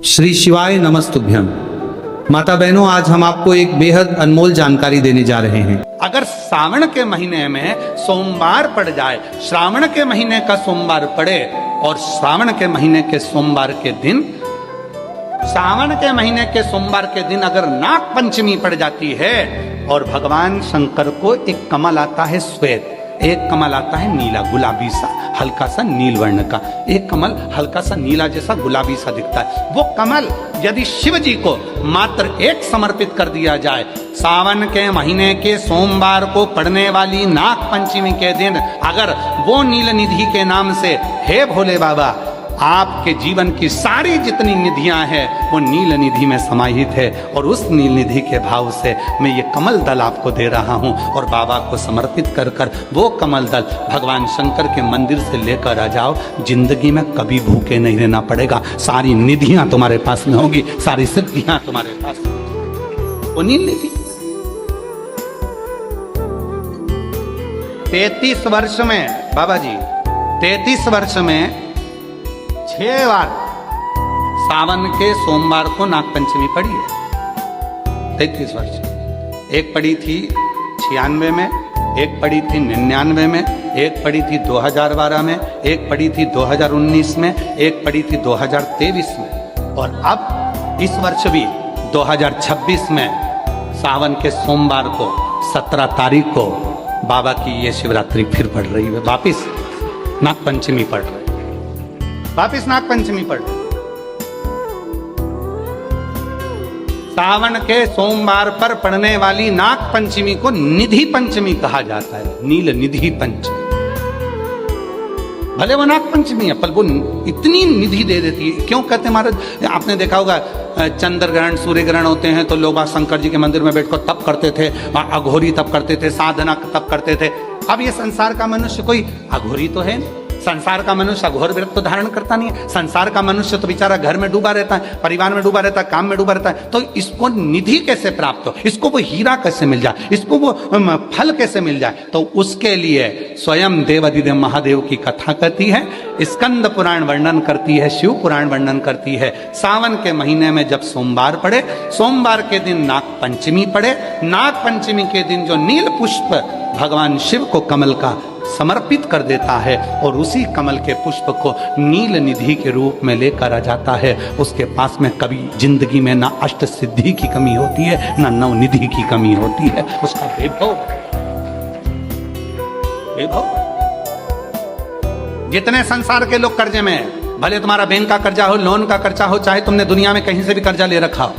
श्री शिवाय नमस्तुभ्यम। माता बहनों, आज हम आपको एक बेहद अनमोल जानकारी देने जा रहे हैं। अगर सावन के महीने में सोमवार पड़ जाए, श्रावण के महीने का सोमवार पड़े और श्रावण के महीने के सोमवार के दिन, सावन के महीने के सोमवार के दिन अगर नाग पंचमी पड़ जाती है और भगवान शंकर को एक कमल आता है श्वेत, एक कमल आता है नीला गुलाबी सा, हल्का सा नील वर्ण का, एक कमल हल्का सा नीला जैसा गुलाबी सा दिखता है। वो कमल यदि शिव जी को मात्र एक समर्पित कर दिया जाए, सावन के महीने के सोमवार को पड़ने वाली नाग पंचमी के दिन अगर वो नील निधि के नाम से, हे भोले बाबा, आपके जीवन की सारी जितनी निधियां हैं वो नील निधि में समाहित है, और उस नील निधि के भाव से मैं ये कमल दल आपको दे रहा हूं और बाबा को समर्पित कर कर वो कमल दल भगवान शंकर के मंदिर से लेकर आ जाओ। जिंदगी में कभी भूखे नहीं रहना पड़ेगा, सारी निधियां तुम्हारे पास में होगी, सारी सिद्धियां तुम्हारे पास में। वो नील निधि 33 वर्ष में बाबा जी, 33 वर्ष में 6 बार सावन के सोमवार को नागपंचमी पड़ी है। 33 वर्ष। एक पड़ी थी 96 में, एक पड़ी थी 99 में, एक पड़ी थी 2012 में, एक पड़ी थी 2019 में, एक पड़ी थी 2023 में, और अब इस वर्ष भी 2026 में सावन के सोमवार को 17 तारीख को बाबा की ये शिवरात्रि फिर पड़ रही है। वापिस नागपंचमी पड़ रही है, वापिस नाग पंचमी पड़। सावन के सोमवार पर पड़ने वाली नाग पंचमी को निधि पंचमी कहा जाता है, नील निधि पंचमी। भले वो नाग पंचमी है पर वो इतनी निधि दे देती है। क्यों कहते हैं महाराज? आपने देखा होगा चंद्र ग्रहण, सूर्य ग्रहण होते हैं तो लोग शंकर जी के मंदिर में बैठकर तप करते थे, अघोरी तप करते थे, साधना तप करते थे। अब ये संसार का मनुष्य कोई अघोरी तो है नहीं, संसार का मनुष्य अघोर व्रत तो धारण करता नहीं है। संसार का मनुष्य तो बेचारा घर में डूबा रहता है, परिवार में डूबा रहता है, काम में डूबा रहता है। तो इसको निधि कैसे प्राप्त हो, इसको वो हीरा कैसे मिल जाए, इसको वो फल कैसे मिल जाए? तो उसके लिए स्वयं देवाधिदेव महादेव की कथा कहती है, स्कंद पुराण वर्णन करती है, शिव पुराण वर्णन करती है। सावन के महीने में जब सोमवार पड़े, सोमवार के दिन नाग पंचमी पड़े, नाग पंचमी के दिन जो नील पुष्प भगवान शिव को कमल का समर्पित कर देता है और उसी कमल के पुष्प को नील निधि के रूप में लेकर आ जाता है, उसके पास में कभी जिंदगी में ना अष्ट सिद्धि की कमी होती है, ना नव निधि की कमी होती है। उसका वैभव जितने संसार के लोग कर्जे में हैं, भले तुम्हारा बैंक का कर्जा हो, लोन का कर्जा हो, चाहे तुमने दुनिया में कहीं से भी कर्जा ले रखा हो,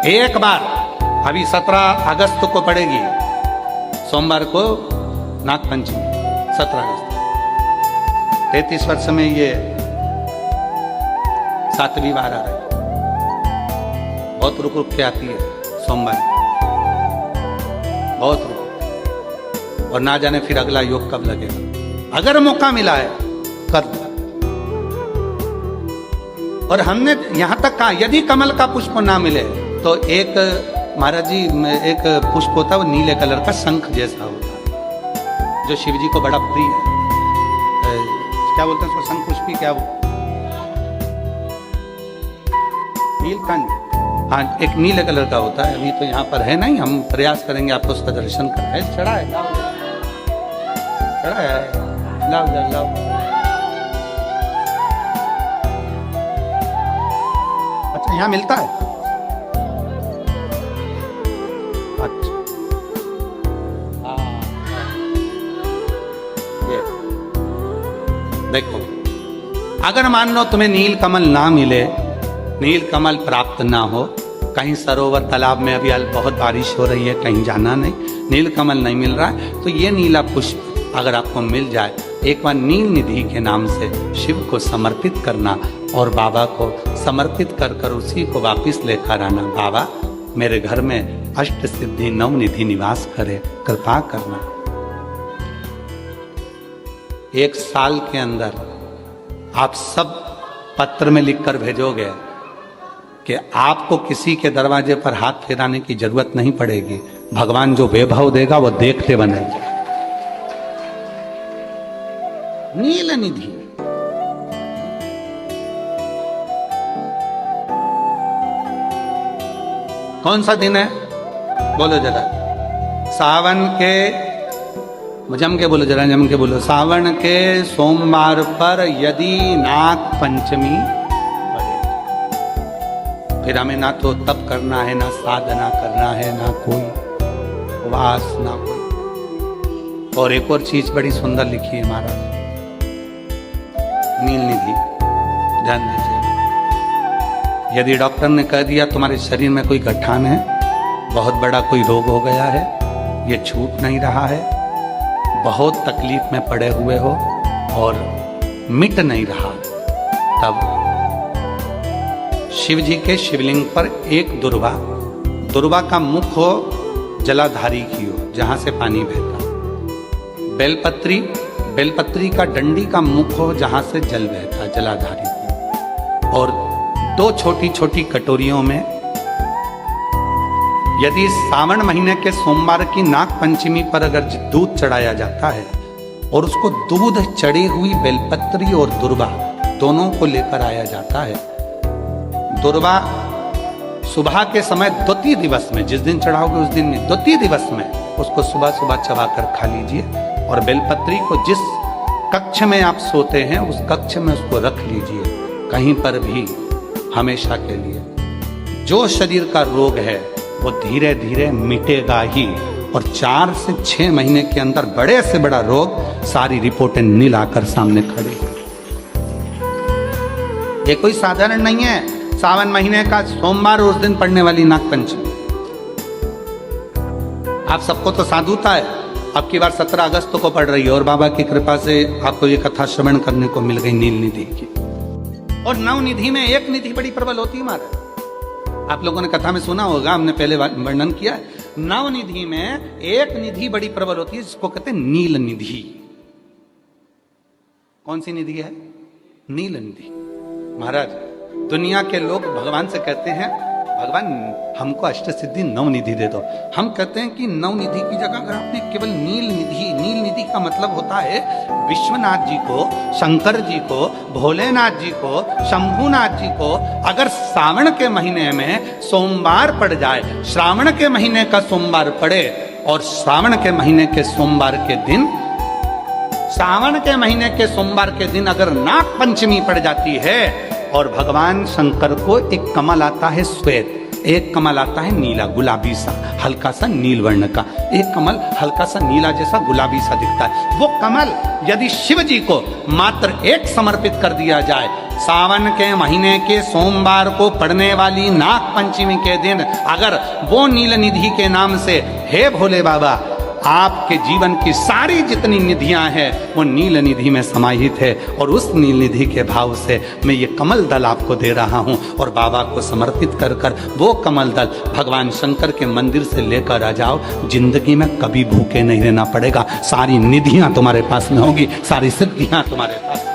एक बार अभी 17 अगस्त को पड़ेगी, सोमवार को नाग पंचमी, 17 अगस्त। 33 वर्ष में ये 7वीं बार आ रही है। बहुत रुक रुक के आती है सोमवार, बहुत रुक, और ना जाने फिर अगला योग कब लगेगा। अगर मौका मिला है कर दो। और हमने यहां तक कहा यदि कमल का पुष्प ना मिले तो एक महाराज जी, एक पुष्प होता है वो नीले कलर का शंख जैसा होता है जो शिव जी को बड़ा प्रिय है। क्या बोलते हैं उसको, शंख पुष्पी, क्या वो नीलकंठ, हाँ, एक नीले कलर का होता है। अभी तो यहाँ पर है नहीं, हम प्रयास करेंगे आपको उसका दर्शन कराए। चढ़ा है, चढ़ा है, लाओ लाओ। अच्छा, यहाँ मिलता है। अच्छा, देखो, अगर मान लो तुम्हें नील कमल ना मिले, नील कमल प्राप्त ना हो, कहीं सरोवर तालाब में अभी बहुत बारिश हो रही है, कहीं जाना नहीं, नील कमल नहीं मिल रहा है, तो ये नीला पुष्प अगर आपको मिल जाए, एक बार नील निधि के नाम से शिव को समर्पित करना और बाबा को समर्पित कर कर उसी को वापिस लेकर आना। बाबा, मेरे घर में अष्ट सिद्धि नव निधि निवास करे, कृपा करना। 1 साल के अंदर आप सब पत्र में लिखकर भेजोगे कि आपको किसी के दरवाजे पर हाथ फेराने की जरूरत नहीं पड़ेगी, भगवान जो वैभव देगा वो देखते बनेंगे। नील निधि कौन सा दिन है? बोलो जरा। सावन के, जम के बोलो जरा, जम के बोलो। सावन के सोमवार पर यदि नाग पंचमी पड़े, फिर हमें ना तो तप करना है, ना साधना करना है, ना कोई उपवास, ना कोई। और एक और चीज बड़ी सुंदर लिखी है महाराज, नील निधि। ध्यान दीजिए, यदि डॉक्टर ने कह दिया तुम्हारे शरीर में कोई गठान है, बहुत बड़ा कोई रोग हो गया है, ये छूट नहीं रहा है, बहुत तकलीफ में पड़े हुए हो और मिट नहीं रहा, तब शिव जी के शिवलिंग पर एक दुर्वा, दुर्वा का मुख हो जलाधारी की हो, जहां से पानी बहता। बेलपत्री, बेलपत्री का डंडी का मुख हो जहां से जल बहता, जलाधारी की। और 2 छोटी छोटी कटोरियों में यदि सावन महीने के सोमवार की नाग पंचमी पर अगर दूध चढ़ाया जाता है और उसको दूध चढ़ी हुई बेलपत्री और दुर्वा दोनों को लेकर आया जाता है, दुर्वा सुबह के समय द्वितीय दिवस में, जिस दिन चढ़ाओगे उस दिन में, द्वितीय दिवस में उसको सुबह सुबह चबाकर खा लीजिए। और बेलपत्री को जिस कक्ष में आप सोते हैं उस कक्ष में उसको रख लीजिए, कहीं पर भी, हमेशा के लिए। जो शरीर का रोग है वो धीरे धीरे मिटेगा ही, और 4 से 6 महीने के अंदर बड़े से बड़ा रोग सारी रिपोर्टें नील आकर सामने खड़ी। ये कोई साधारण नहीं है, सावन महीने का सोमवार उस दिन पड़ने वाली नाग पंचमी। आप सबको तो साधुता है, अब की बार 17 अगस्त को पड़ रही है और बाबा की कृपा से आपको ये कथा श्रवण करने को मिल गई नील निधि की। और नव निधि में एक निधि बड़ी प्रबल होती है महाराज। आप लोगों ने कथा में सुना होगा, हमने पहले वर्णन किया है। नव निधि में एक निधि बड़ी प्रबल होती है जिसको कहते हैं नील निधि। कौन सी निधि है? नील निधि। महाराज, दुनिया के लोग भगवान से कहते हैं भगवान हमको अष्ट सिद्धि नव निधि दे दो। हम कहते हैं कि नव निधि की जगह अगर आपने केवल नील निधि, नील निधि का मतलब होता है विश्वनाथ जी को, शंकर जी को, भोलेनाथ जी को, शंभुनाथ जी को अगर सावन के महीने में सोमवार पड़ जाए, श्रावण के महीने का सोमवार पड़े और सावन के महीने के सोमवार के दिन, सावन के महीने के सोमवार के दिन अगर नाग पंचमी पड़ जाती है और भगवान शंकर को एक कमल आता है श्वेत, एक कमल आता है नीला, गुलाबी सा, हल्का सा नील वर्ण का, एक कमल हल्का सा नीला जैसा गुलाबी सा दिखता है। वो कमल यदि शिव जी को मात्र एक समर्पित कर दिया जाए, सावन के महीने के सोमवार को पड़ने वाली नाग पंचमी के दिन अगर वो नील निधि के नाम से, हे भोले बाबा, आपके जीवन की सारी जितनी निधियां हैं वो नील निधि में समाहित है, और उस नील निधि के भाव से मैं ये कमल दल आपको दे रहा हूं और बाबा को समर्पित कर कर वो कमल दल भगवान शंकर के मंदिर से लेकर आ जाओ। जिंदगी में कभी भूखे नहीं रहना पड़ेगा, सारी निधियां तुम्हारे पास में होगी, सारी सिद्धियां तुम्हारे पास।